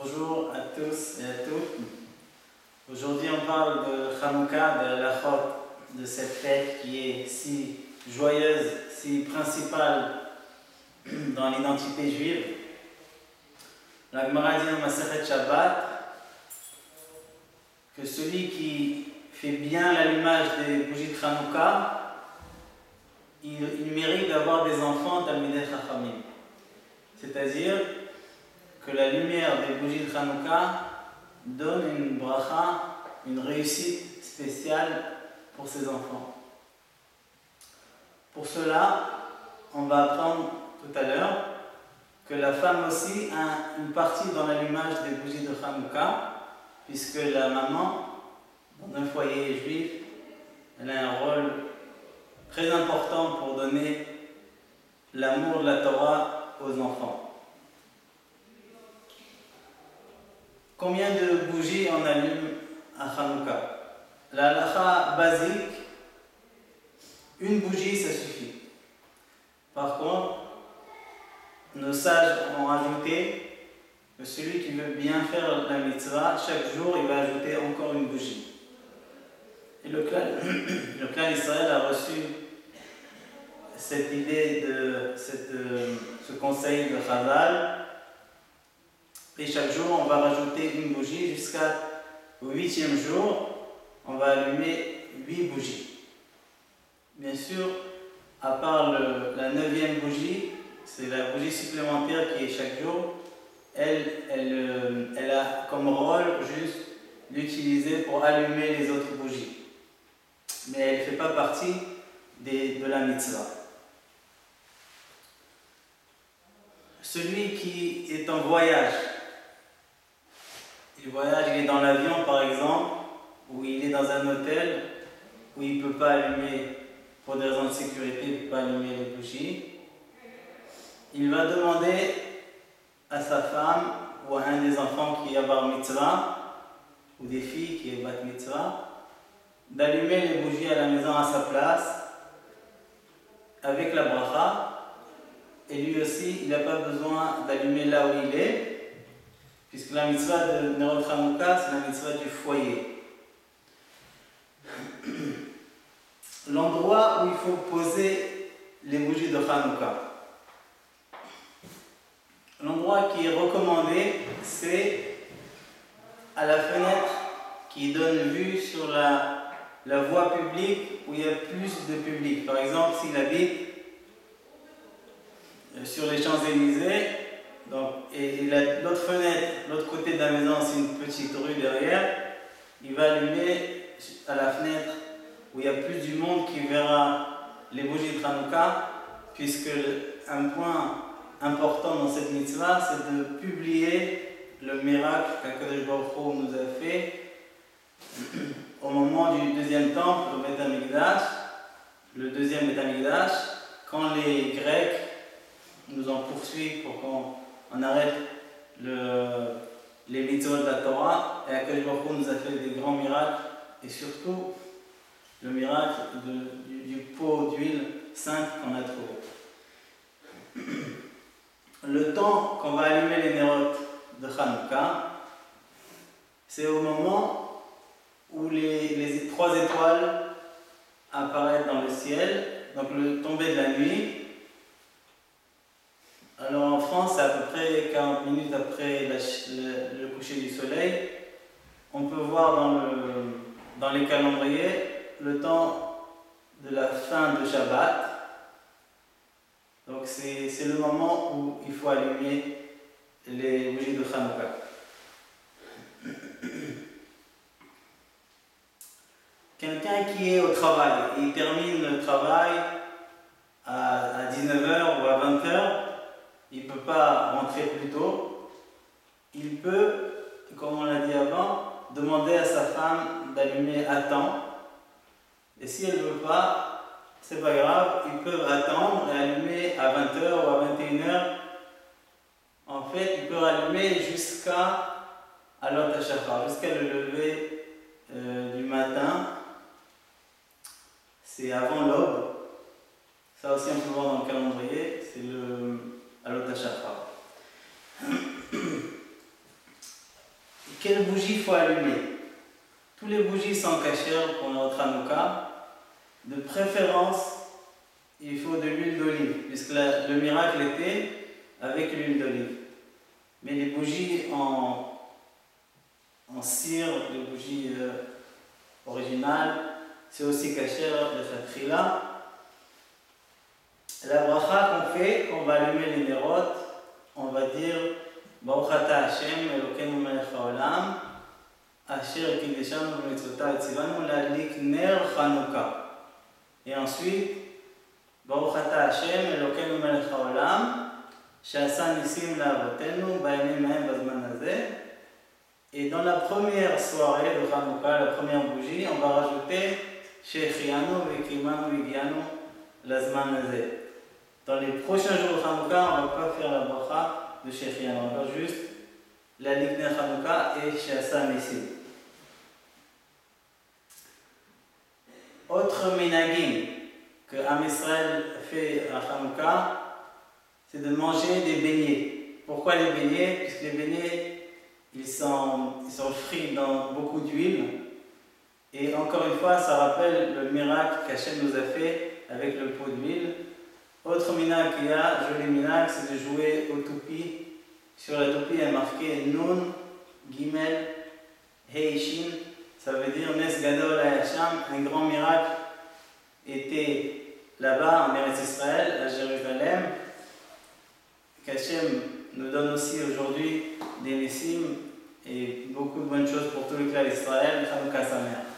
Bonjour à tous et à toutes. Aujourd'hui, on parle de Hanouka, de la halachot, de cette fête qui est si joyeuse, si principale dans l'identité juive. La Gemara dit en Masechet Shabbat que celui qui fait bien l'allumage des bougies de Hanouka, il mérite d'avoir des enfants Talmidei Chachamim. C'est-à-dire que la lumière des bougies de Hanouka donne une bracha, une réussite spéciale pour ses enfants. Pour cela, on va apprendre tout à l'heure que la femme aussi a une partie dans l'allumage des bougies de Hanouka, puisque la maman, dans un foyer juif, elle a un rôle très important pour donner l'amour de la Torah aux enfants. Combien de bougies on allume à Hanouka? La halacha basique, une bougie, ça suffit. Par contre, nos sages ont ajouté que celui qui veut bien faire la mitzvah, chaque jour, il va ajouter encore une bougie. Et le clan Israël a reçu cette idée, ce conseil de Chazal. Et chaque jour, on va rajouter une bougie jusqu'au 8e jour, on va allumer 8 bougies. Bien sûr, à part la 9e bougie, c'est la bougie supplémentaire qui est chaque jour, elle a comme rôle juste d'utiliser pour allumer les autres bougies. Mais elle ne fait pas partie de la mitzvah. Celui qui est en voyage, il est dans l'avion par exemple, ou il est dans un hôtel où il ne peut pas allumer, pour des raisons de sécurité, il ne peut pas allumer les bougies. Il va demander à sa femme ou à un des enfants qui est bar mitzvah, ou des filles qui est bat mitzvah, d'allumer les bougies à la maison à sa place, avec la bracha. Et lui aussi, il n'a pas besoin d'allumer là où il est, puisque la mitzvah de Nerot Hanouka, c'est la mitzvah du foyer. L'endroit où il faut poser les bougies de Hanouka. L'endroit qui est recommandé, c'est à la fenêtre qui donne vue sur la voie publique où il y a plus de public. Par exemple, s'il habite sur les Champs-Élysées, et l'autre fenêtre, l'autre côté de la maison, c'est une petite rue derrière, il va allumer à la fenêtre où il y a plus du monde qui verra les bougies de Hanouka, puisque un point important dans cette mitzvah, c'est de publier le miracle qu'Akadosh Baruch Hu nous a fait au moment du deuxième temple, au Beth Amikdash, le deuxième Beth Amikdash, quand les Grecs nous ont poursuivis pour qu'on arrête les mitzvot de la Torah, et Akadosh Baruch Hu nous a fait des grands miracles, et surtout le miracle du pot d'huile sainte qu'on a trouvé. Le temps qu'on va allumer les nérotes de Hanouka, c'est au moment où les 3 étoiles apparaissent dans le ciel, donc le tomber de la nuit. Alors en France, c'est à peu près 40 minutes après le coucher du soleil. On peut voir dans les calendriers le temps de la fin de Shabbat. Donc c'est le moment où il faut allumer les bougies de Hanouka. Quelqu'un qui est au travail, il termine le travail à 19h ou à 20h, il ne peut pas rentrer plus tôt. Il peut, comme on l'a dit avant, demander à sa femme d'allumer à temps. Et si elle ne veut pas, c'est pas grave, ils peuvent attendre et allumer à 20h ou à 21h. En fait, ils peuvent allumer jusqu'à Alot HaShachar, jusqu'à le lever du matin. C'est avant l'aube. Ça aussi, on peut voir dans le calendrier, c'est le Alot HaShachar. quelle bougie il faut allumer. Tous les bougies sont cachères pour notre Hanouka. De préférence, il faut de l'huile d'olive, puisque le miracle était avec l'huile d'olive. Mais les bougies en cire, les bougies originales, c'est aussi cachère de Khatrila. La bracha qu'on fait, on va allumer les nérotes, on va dire Baruch ata Hashem Elokeinu melech haolam asher kideshanu b'mitzvotav etzivanu l'adlik ner Chanukah. Et ensuite, Baruch ata Hashem Elokeinu melech haolam she'asa nisim la'avotenu b'yamim ha'em b'zman hazeh. Et dans la première soirée de Chanukah, la première bougie, on va rajouter Shechianu v'kimanu v'gianu l'azman hazeh. Dans les prochains jours de Hanouka, on ne va pas faire la bracha de Shechianu, on va faire juste la Likner Hanouka et She'asa Nisim. Autre minagim que Am Israël fait à Hanouka, c'est de manger des beignets. Pourquoi les beignets? Puisque les beignets, ils sont frits dans beaucoup d'huile. Et encore une fois, ça rappelle le miracle qu'Hachem nous a fait avec le pot d'huile. Autre minag qu'il y a, joli minag, c'est de jouer au toupi. Sur la toupie, il y a marqué Nun, Gimel, Heishin. Ça veut dire Nes Gadol Hayasham, un grand miracle était là-bas en Eretz Israël, à Jérusalem. Qu'Hachem nous donne aussi aujourd'hui des Nessim et beaucoup de bonnes choses pour tout le clan d'Israël. Chanukah Sameach.